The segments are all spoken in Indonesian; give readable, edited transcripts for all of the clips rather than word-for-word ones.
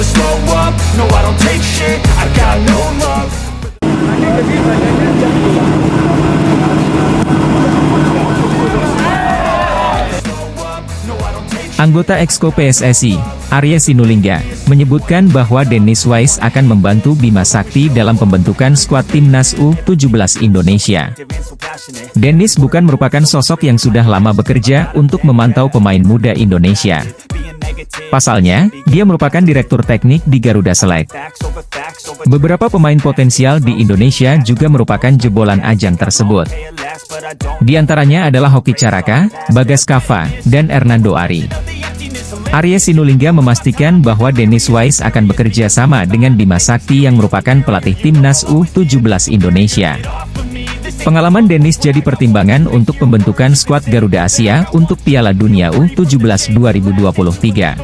never slow up, no I don't take shit, I got no love. Anggota Exco PSSI, Arya Sinulinga, menyebutkan bahwa Dennis Wise akan membantu Bima Sakti dalam pembentukan skuad Timnas U17 Indonesia. Dennis bukan merupakan sosok yang sudah lama bekerja untuk memantau pemain muda Indonesia. Pasalnya, dia merupakan direktur teknik di Garuda Select. Beberapa pemain potensial di Indonesia juga merupakan jebolan ajang tersebut. Di antaranya adalah Hoki Caraka, Bagas Kava, dan Hernando Ari. Arya Sinulinga memastikan bahwa Dennis Wise akan bekerja sama dengan Bima Sakti yang merupakan pelatih Timnas U17 Indonesia. Pengalaman Dennis jadi pertimbangan untuk pembentukan skuad Garuda Asia untuk Piala Dunia U17 2023.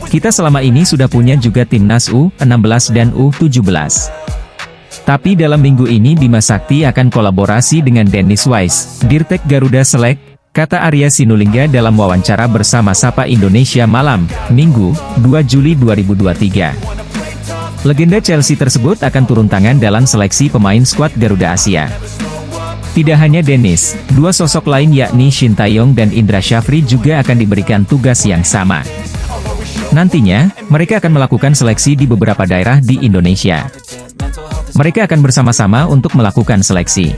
Kita selama ini sudah punya juga Timnas U16 dan U17. Tapi dalam minggu ini Bima Sakti akan kolaborasi dengan Dennis Wise, Dirtek Garuda Select, kata Arya Sinulinga dalam wawancara bersama Sapa Indonesia Malam, Minggu, 2 Juli 2023. Legenda Chelsea tersebut akan turun tangan dalam seleksi pemain skuad Garuda Asia. Tidak hanya Dennis, dua sosok lain yakni Shin Taeyong dan Indra Syafri juga akan diberikan tugas yang sama. Nantinya, mereka akan melakukan seleksi di beberapa daerah di Indonesia. Mereka akan bersama-sama untuk melakukan seleksi.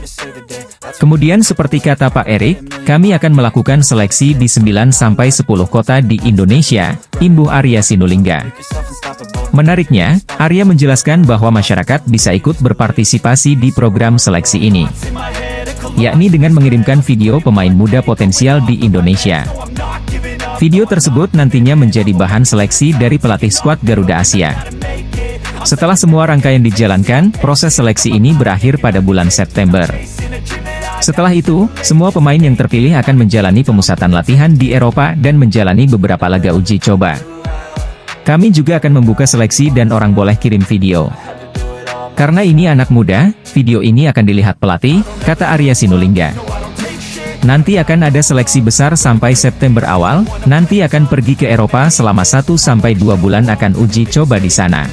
Kemudian seperti kata Pak Erik, kami akan melakukan seleksi di 9-10 kota di Indonesia, imbuh Arya Sinulinga. Menariknya, Arya menjelaskan bahwa masyarakat bisa ikut berpartisipasi di program seleksi ini, yakni dengan mengirimkan video pemain muda potensial di Indonesia. Video tersebut nantinya menjadi bahan seleksi dari pelatih skuad Garuda Asia. Setelah semua rangkaian dijalankan, proses seleksi ini berakhir pada bulan September. Setelah itu, semua pemain yang terpilih akan menjalani pemusatan latihan di Eropa dan menjalani beberapa laga uji coba. Kami juga akan membuka seleksi dan orang boleh kirim video. Karena ini anak muda, video ini akan dilihat pelatih, kata Arya Sinulinga. Nanti akan ada seleksi besar sampai September awal, nanti akan pergi ke Eropa selama 1-2 bulan akan uji coba di sana.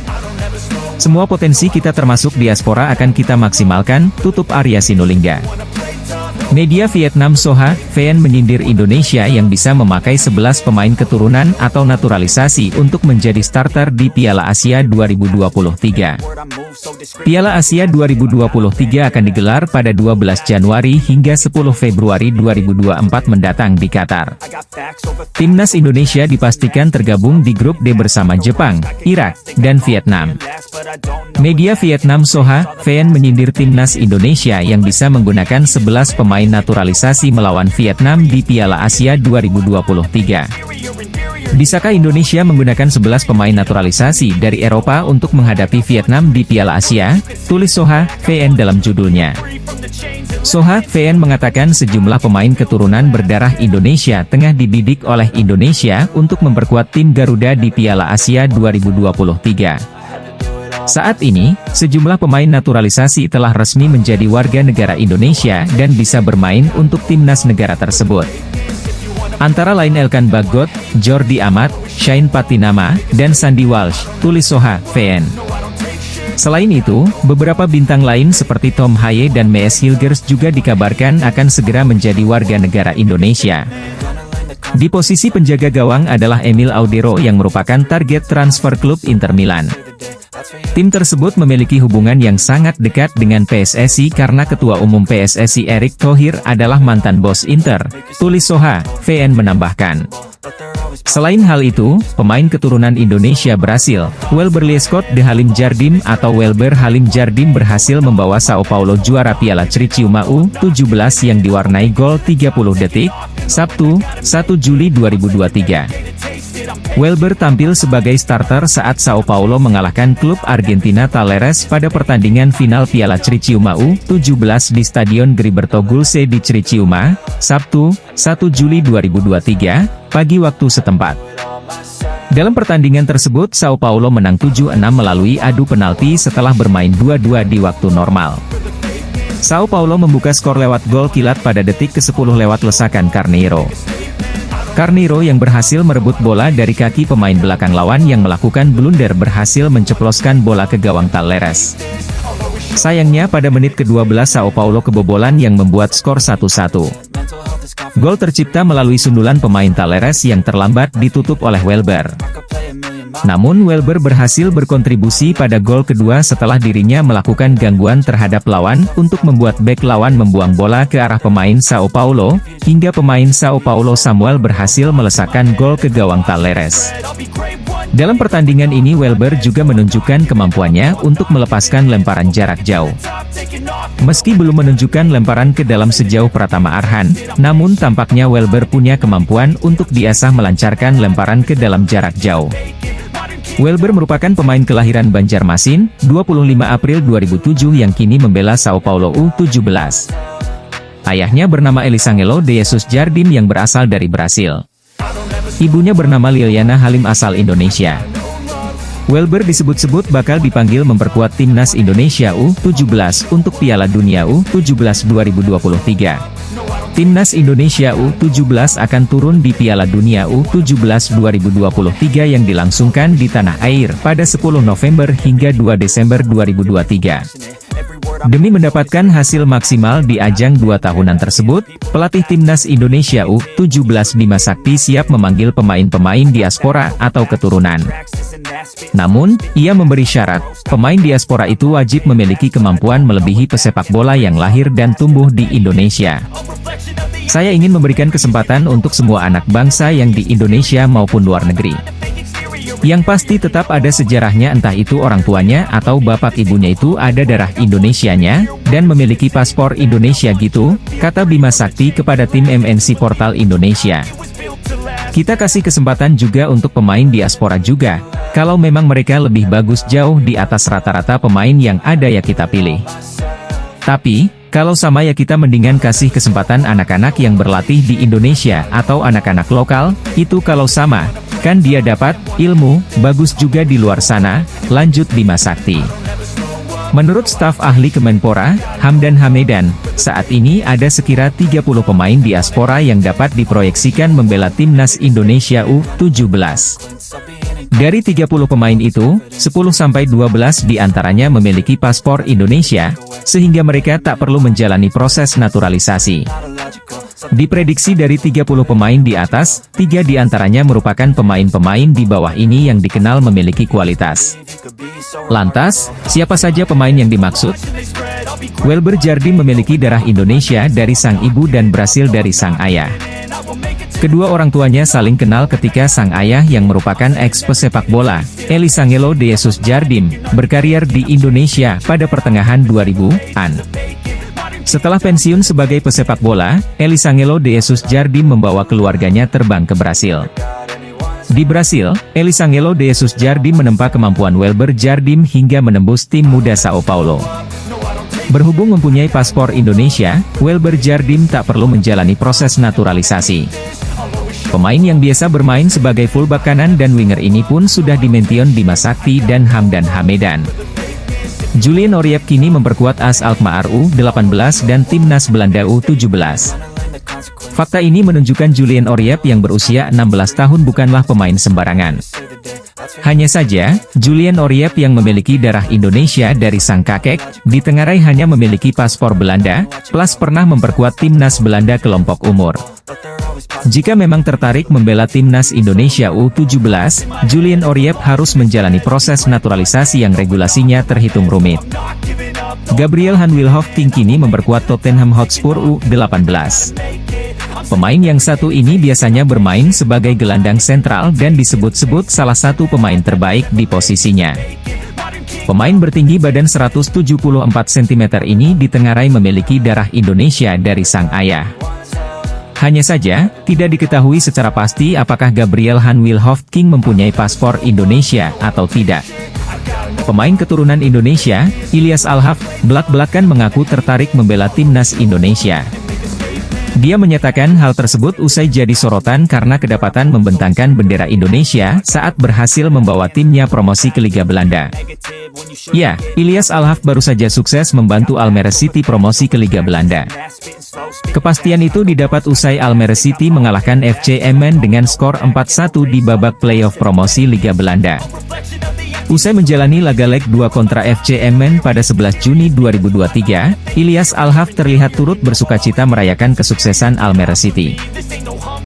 Semua potensi kita termasuk diaspora akan kita maksimalkan, tutup Arya Sinulinga. Media Vietnam Soha, VN menyindir Indonesia yang bisa memakai 11 pemain keturunan atau naturalisasi untuk menjadi starter di Piala Asia 2023. Piala Asia 2023 akan digelar pada 12 Januari hingga 10 Februari 2024 mendatang di Qatar. Timnas Indonesia dipastikan tergabung di grup D bersama Jepang, Irak, dan Vietnam. Media Vietnam Soha, VN menyindir Timnas Indonesia yang bisa menggunakan 11 pemain naturalisasi melawan Vietnam di Piala Asia 2023. Bisakah Indonesia menggunakan 11 pemain naturalisasi dari Eropa untuk menghadapi Vietnam di Piala Asia? Tulis Soha, VN dalam judulnya. Soha, VN mengatakan sejumlah pemain keturunan berdarah Indonesia tengah dididik oleh Indonesia untuk memperkuat tim Garuda di Piala Asia 2023. Saat ini, sejumlah pemain naturalisasi telah resmi menjadi warga negara Indonesia dan bisa bermain untuk timnas negara tersebut. Antara lain Elkan Bagot, Jordi Amat, Shane Patinama, dan Sandy Walsh, tulis Soha, VN. Selain itu, beberapa bintang lain seperti Tom Haye dan Mees Hilgers juga dikabarkan akan segera menjadi warga negara Indonesia. Di posisi penjaga gawang adalah Emil Audero yang merupakan target transfer klub Inter Milan. Tim tersebut memiliki hubungan yang sangat dekat dengan PSSI karena Ketua Umum PSSI Erick Thohir adalah mantan bos Inter, tulis Soha, VN menambahkan. Selain hal itu, pemain keturunan Indonesia berhasil, Welber Liescott de Halim Jardim atau Welber Halim Jardim berhasil membawa Sao Paulo juara Piala Criciúma U17 yang diwarnai gol 30 detik, Sabtu, 1 Juli 2023. Welber tampil sebagai starter saat Sao Paulo mengalahkan klub Argentina Talleres pada pertandingan final Piala Criciúma U17 di Stadion Gilberto Gulse di Criciúma, Sabtu, 1 Juli 2023, pagi waktu setempat. Dalam pertandingan tersebut Sao Paulo menang 7-6 melalui adu penalti setelah bermain 2-2 di waktu normal. Sao Paulo membuka skor lewat gol kilat pada detik ke-10 lewat lesakan Carneiro. Carneiro yang berhasil merebut bola dari kaki pemain belakang lawan yang melakukan blunder berhasil menceploskan bola ke gawang Talleres. Sayangnya pada menit ke-12 Sao Paulo kebobolan yang membuat skor 1-1. Gol tercipta melalui sundulan pemain Talleres yang terlambat ditutup oleh Welber. Namun Welber berhasil berkontribusi pada gol kedua setelah dirinya melakukan gangguan terhadap lawan untuk membuat bek lawan membuang bola ke arah pemain Sao Paulo, hingga pemain Sao Paulo Samuel berhasil melesakkan gol ke gawang Talleres. Dalam pertandingan ini Welber juga menunjukkan kemampuannya untuk melepaskan lemparan jarak jauh. Meski belum menunjukkan lemparan ke dalam sejauh Pratama Arhan, namun tampaknya Welber punya kemampuan untuk diasah melancarkan lemparan ke dalam jarak jauh. Welber merupakan pemain kelahiran Banjarmasin, 25 April 2007 yang kini membela Sao Paulo U17. Ayahnya bernama Elisangelo de Jesus Jardim yang berasal dari Brasil. Ibunya bernama Liliana Halim asal Indonesia. Welber disebut-sebut bakal dipanggil memperkuat timnas Indonesia U17 untuk Piala Dunia U17 2023. Timnas Indonesia U17 akan turun di Piala Dunia U17 2023 yang dilangsungkan di tanah air pada 10 November hingga 2 Desember 2023. Demi mendapatkan hasil maksimal di ajang 2 tahunan tersebut, pelatih Timnas Indonesia U17 Bima Sakti siap memanggil pemain-pemain diaspora atau keturunan. Namun, ia memberi syarat, pemain diaspora itu wajib memiliki kemampuan melebihi pesepak bola yang lahir dan tumbuh di Indonesia. Saya ingin memberikan kesempatan untuk semua anak bangsa yang di Indonesia maupun luar negeri. Yang pasti tetap ada sejarahnya, entah itu orang tuanya atau bapak ibunya itu ada darah Indonesianya, dan memiliki paspor Indonesia gitu, kata Bima Sakti kepada tim MNC Portal Indonesia. Kita kasih kesempatan juga untuk pemain diaspora juga, kalau memang mereka lebih bagus jauh di atas rata-rata pemain yang ada ya kita pilih. Tapi, kalau sama ya kita mendingan kasih kesempatan anak-anak yang berlatih di Indonesia atau anak-anak lokal, itu kalau sama, kan dia dapat ilmu bagus juga di luar sana, lanjut Bima Sakti. Menurut staf ahli Kemenpora, Hamdan Hamedan, saat ini ada sekira 30 pemain diaspora yang dapat diproyeksikan membela timnas Indonesia U17. Dari 30 pemain itu, 10-12 diantaranya memiliki paspor Indonesia, sehingga mereka tak perlu menjalani proses naturalisasi. Diprediksi dari 30 pemain di atas, 3 diantaranya merupakan pemain-pemain di bawah ini yang dikenal memiliki kualitas. Lantas, siapa saja pemain yang dimaksud? Welber Jardim memiliki darah Indonesia dari sang ibu dan Brasil dari sang ayah. Kedua orang tuanya saling kenal ketika sang ayah yang merupakan ex-pesepak bola, Elisangelo de Jesus Jardim, berkarier di Indonesia pada pertengahan 2000-an. Setelah pensiun sebagai pesepak bola, Elisangelo de Jesus Jardim membawa keluarganya terbang ke Brasil. Di Brasil, Elisangelo de Jesus Jardim menempa kemampuan Welber Jardim hingga menembus tim muda Sao Paulo. Berhubung mempunyai paspor Indonesia, Welber Jardim tak perlu menjalani proses naturalisasi. Pemain yang biasa bermain sebagai fullback kanan dan winger ini pun sudah dimention Bima Sakti dan Hamdan Hamedan. Julian Oriep kini memperkuat AS Alkmaar U18 dan timnas Belanda U17. Fakta ini menunjukkan Julian Oriep yang berusia 16 tahun bukanlah pemain sembarangan. Hanya saja, Julian Oriep yang memiliki darah Indonesia dari sang kakek, ditengarai hanya memiliki paspor Belanda, plus pernah memperkuat timnas Belanda kelompok umur. Jika memang tertarik membela timnas Indonesia U17, Julian Oriep harus menjalani proses naturalisasi yang regulasinya terhitung rumit. Gabriel Han Wilhoff kini memperkuat Tottenham Hotspur U18. Pemain yang satu ini biasanya bermain sebagai gelandang sentral dan disebut-sebut salah satu pemain terbaik di posisinya. Pemain bertinggi badan 174 cm ini ditengarai memiliki darah Indonesia dari sang ayah. Hanya saja, tidak diketahui secara pasti apakah Gabriel Han Wilhoff mempunyai paspor Indonesia atau tidak. Pemain keturunan Indonesia, Ilyas Alhaf, belak-belakan mengaku tertarik membela timnas Indonesia. Dia menyatakan hal tersebut usai jadi sorotan karena kedapatan membentangkan bendera Indonesia saat berhasil membawa timnya promosi ke Liga Belanda. Ya, Ilyas Alhaf baru saja sukses membantu Almere City promosi ke Liga Belanda. Kepastian itu didapat usai Almere City mengalahkan FC Emmen dengan skor 4-1 di babak playoff promosi Liga Belanda. Usai menjalani laga leg 2 kontra FC Emmen pada 11 Juni 2023, Ilyas Alhaf terlihat turut bersukacita merayakan kesuksesan Almere City.